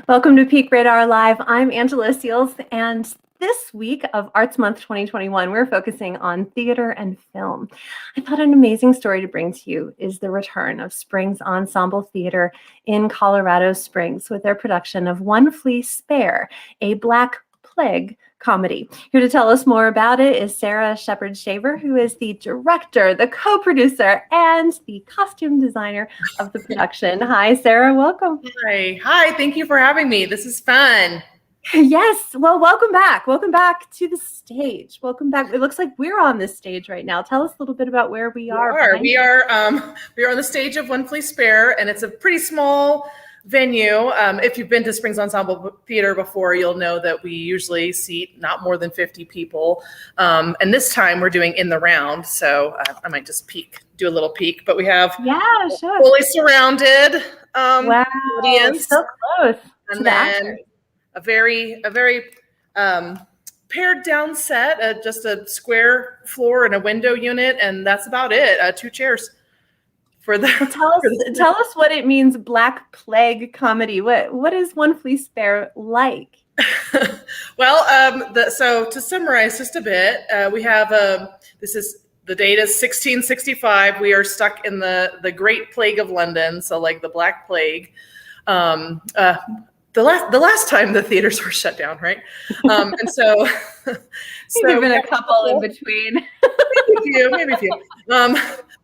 Welcome to Peak Radar Live. I'm Angela Seals, and this week of Arts Month 2021, we're focusing on theater and film. I thought an amazing story to bring to you is the return of Springs Ensemble Theater in Colorado Springs with their production of One Flea Spare, a Black Plague comedy. Here to tell us more about it is Sarah Shepard-Shaver, who is the director, the co-producer, and the costume designer of the production. Hi, Sarah. Welcome. Hi. Thank you for having me. This is fun. Yes. Well, welcome back. Welcome back to the stage. Welcome back. It looks like we're on this stage right now. Tell us a little bit about where we are. We are on the stage of One Flea Spare, and it's a pretty small venue. If you've been to Springs Ensemble Theater before, you'll know that we usually seat not more than 50 people. And this time we're doing in the round. So I might just do a little peek, but we have fully surrounded audience. So close. And then a very pared down set, just a square floor and a window unit. And that's about it. 2 chairs. Tell us what it means, Black Plague comedy. What is One Flea Spare like? Well, so to summarize just a bit, we have the date is 1665. We are stuck in the Great Plague of London, so like the Black Plague. The last time the theaters were shut down, right? And so there've been a couple in between. Maybe a few.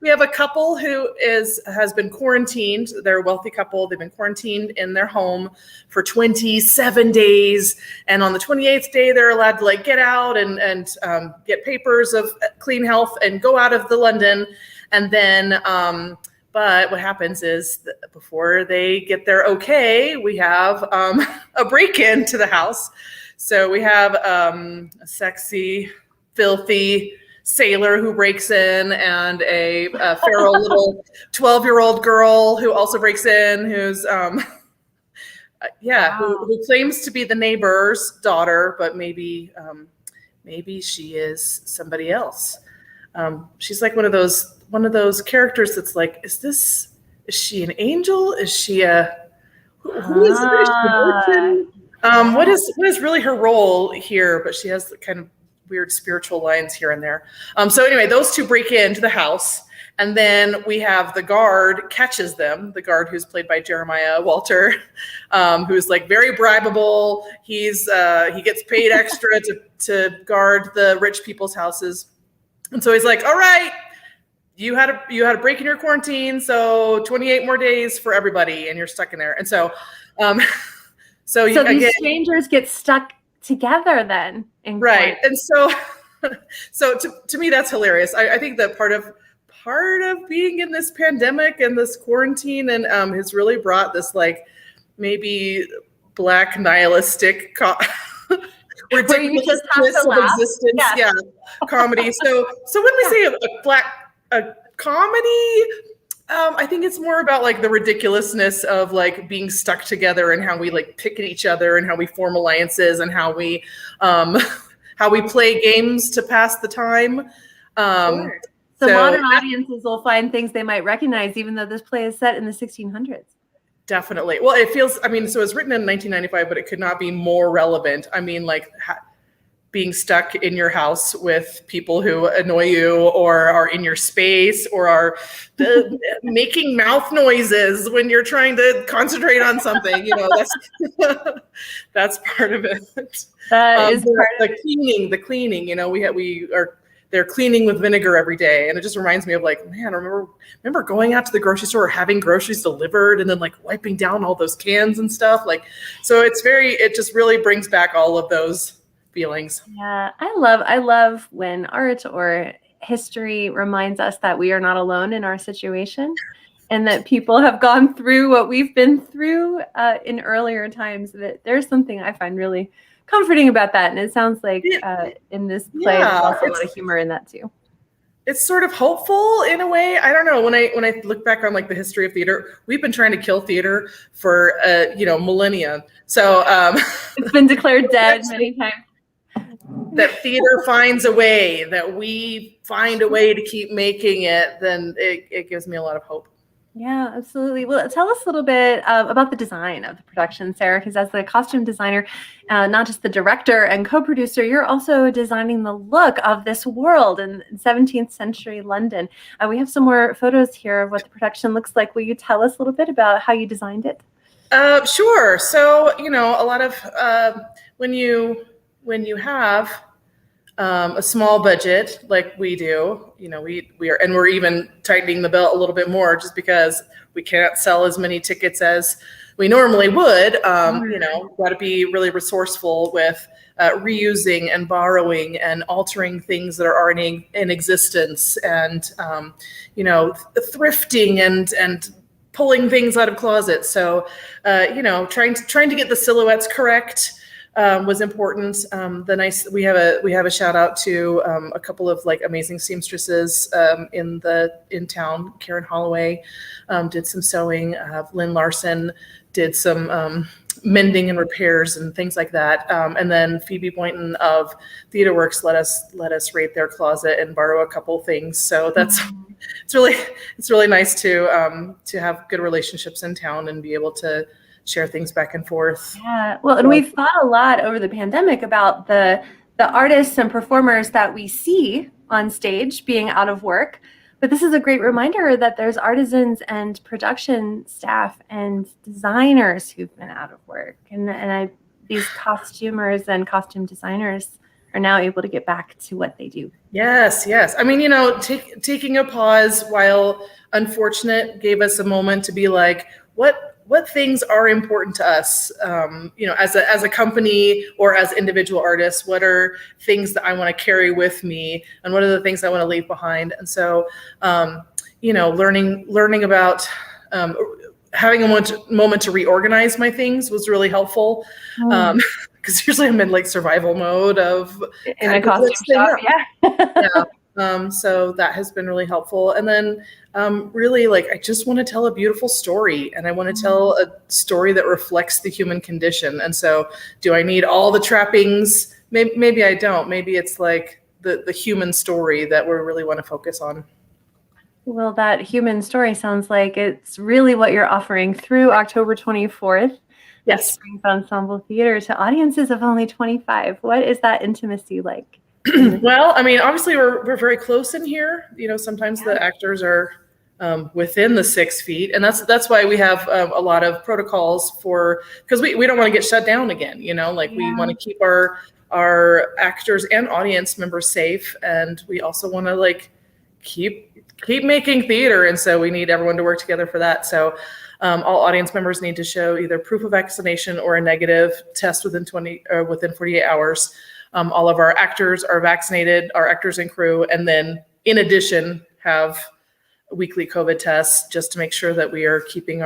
We have a couple who has been quarantined. They're a wealthy couple. They've been quarantined in their home for 27 days. And on the 28th day, they're allowed to get out and get papers of clean health and go out of the London. And then, but what happens is before they get their okay, we have a break-in to the house. So we have a sexy, filthy sailor who breaks in, and a feral little 12-year-old girl who also breaks in, who's who claims to be the neighbor's daughter, but maybe she is somebody else. She's like one of those characters that's like, is she an angel? Is she who is the person? What is really her role here? But she has the kind of weird spiritual lines here and there. So anyway, those two break into the house, and then we have the guard catches them. The guard, who's played by Jeremiah Walter, who's very bribable. He gets paid extra to guard the rich people's houses, and so he's like, "All right, you had a break in your quarantine, so 28 more days for everybody, and you're stuck in there." And so, so these strangers get stuck together then, right? And so to me, that's hilarious. I think that part of being in this pandemic and this quarantine and has really brought this maybe Black nihilistic ridiculousness of existence, comedy. So when we say a comedy, I think it's more about the ridiculousness of being stuck together, and how we pick at each other, and how we form alliances, and how we play games to pass the time. Sure. So modern audiences will find things they might recognize, even though this play is set in the 1600s. Definitely. Well, it feels, so it was written in 1995, but it could not be more relevant. I mean, being stuck in your house with people who annoy you, or are in your space, or are making mouth noises when you're trying to concentrate on something. That's part of it. That is part of the cleaning. They're cleaning with vinegar every day, and it just reminds me of man, I remember going out to the grocery store, or having groceries delivered, and then wiping down all those cans and stuff. So it just really brings back all of those feelings. Yeah, I love when art or history reminds us that we are not alone in our situation, and that people have gone through what we've been through in earlier times. That there's something I find really comforting about that, and it sounds like in this play there's also a lot of humor in that too. It's sort of hopeful in a way. I don't know. When I look back on the history of theater, we've been trying to kill theater for millennia. So it's been declared dead many times. That theater finds a way, that we find a way to keep making it, then it gives me a lot of hope. Yeah, absolutely. Well, tell us a little bit about the design of the production, Sarah, because as the costume designer, not just the director and co-producer, you're also designing the look of this world in 17th century London. We have some more photos here of what the production looks like. Will you tell us a little bit about how you designed it? Sure. So, a lot of when you have a small budget like we do, we're even tightening the belt a little bit more just because we can't sell as many tickets as we normally would. Got to be really resourceful with reusing and borrowing and altering things that are already in existence, and thrifting and pulling things out of closets. So, trying to get the silhouettes correct was important. We have a shout out to a couple of like amazing seamstresses in town. Karen Holloway did some sewing. Lynn Larson did some mending and repairs and things like that. And then Phoebe Boynton of Theater Works let us rate their closet and borrow a couple things. So that's it's really nice to have good relationships in town and be able to share things back and forth. Yeah, well, and we've thought a lot over the pandemic about the artists and performers that we see on stage being out of work. But this is a great reminder that there's artisans and production staff and designers who've been out of work. And these costumers and costume designers are now able to get back to what they do. Yes. I mean, taking a pause, while unfortunate, gave us a moment to be like, what things are important to us, as a company or as individual artists? What are things that I want to carry with me, and what are the things I want to leave behind? And so, learning about having a moment to reorganize my things was really helpful. Because usually I'm in like survival mode of in a costume shop. Yeah. So that has been really helpful. And then really, like, I just want to tell a beautiful story, and I want to tell a story that reflects the human condition. And so do I need all the trappings? Maybe I don't. Maybe it's like the human story that we really want to focus on. Well, that human story sounds like it's really what you're offering through October 24th. Yes. Springs Ensemble Theater to audiences of only 25. What is that intimacy like? Well, I mean, obviously we're very close in here. Sometimes the actors are within the 6 feet, and that's why we have a lot of protocols because we don't want to get shut down again. We want to keep our actors and audience members safe, and we also want to like keep making theater, and so we need everyone to work together for that. So all audience members need to show either proof of vaccination or a negative test within 48 hours. All of our actors are vaccinated, our actors and crew, and then in addition have weekly COVID tests just to make sure that we are keeping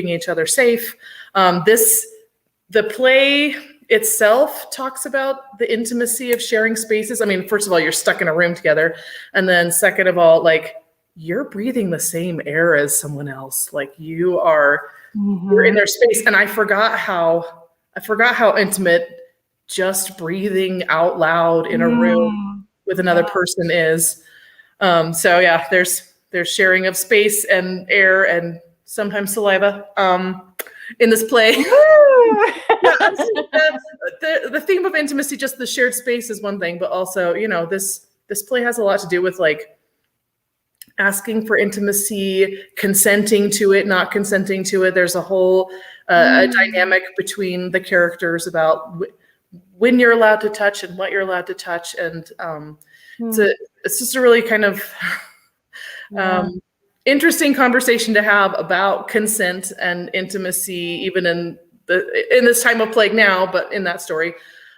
each other safe. The play itself talks about the intimacy of sharing spaces. I mean, first of all, you're stuck in a room together, and then second of all, like, you're breathing the same air as someone else. Like you're in their space. And I forgot how intimate just breathing out loud in a room with another person is. So yeah, there's sharing of space and air and sometimes saliva in this play. The theme of intimacy, just the shared space, is one thing, but also, this play has a lot to do with like asking for intimacy, consenting to it, not consenting to it. There's a whole a dynamic between the characters about when you're allowed to touch and what you're allowed to touch. And it's just a really kind of interesting conversation to have about consent and intimacy, even in this time of plague now, but in that story.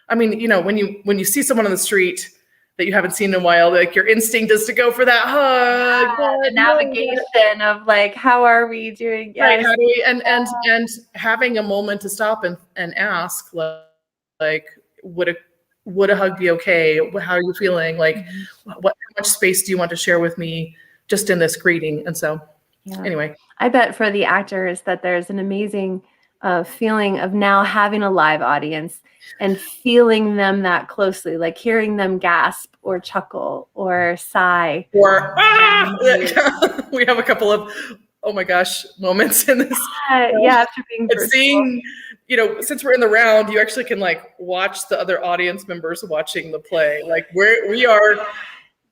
I mean, when you see someone on the street that you haven't seen in a while, like your instinct is to go for that hug. The navigation of like, how are we doing? Yes. Right. How do we, and having a moment to stop and ask, like, would a hug be okay? How are you feeling? Like, how much space do you want to share with me just in this greeting? And so anyway, I bet for the actors that there's an amazing feeling of now having a live audience and feeling them that closely, like hearing them gasp or chuckle or sigh. Or we have a couple of oh my gosh moments in this. Yeah, after being And virtual. seeing, since we're in the round, you actually can like watch the other audience members watching the play. Like we are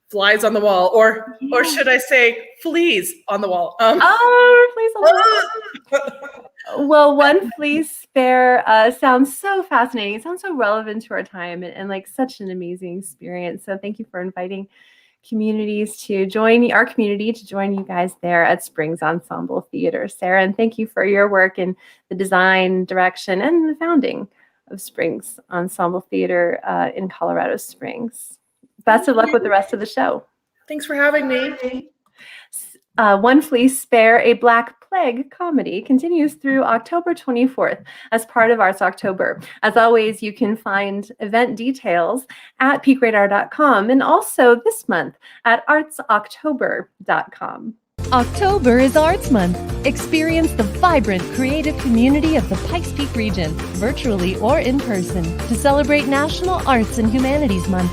flies on the wall, or should I say fleas on the wall. Oh, please. Well, One Flea Spare sounds so fascinating. It sounds so relevant to our time and like such an amazing experience. So thank you for inviting communities to join our community to join you guys there at Springs Ensemble Theater, Sarah. And thank you for your work in the design, direction, and the founding of Springs Ensemble Theater in Colorado Springs. Best of luck with the rest of the show. Thanks for having me. One Flea Spare, a Black Plague comedy, continues through October 24th as part of Arts October. As always, you can find event details at peakradar.com and also this month at artsoctober.com. October is Arts Month. Experience the vibrant, creative community of the Pikes Peak region, virtually or in person, to celebrate National Arts and Humanities Month.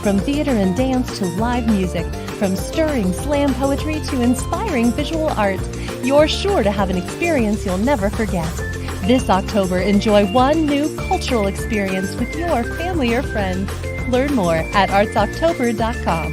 From theater and dance to live music, from stirring slam poetry to inspiring visual arts, you're sure to have an experience you'll never forget. This October, enjoy one new cultural experience with your family or friends. Learn more at artsoctober.com.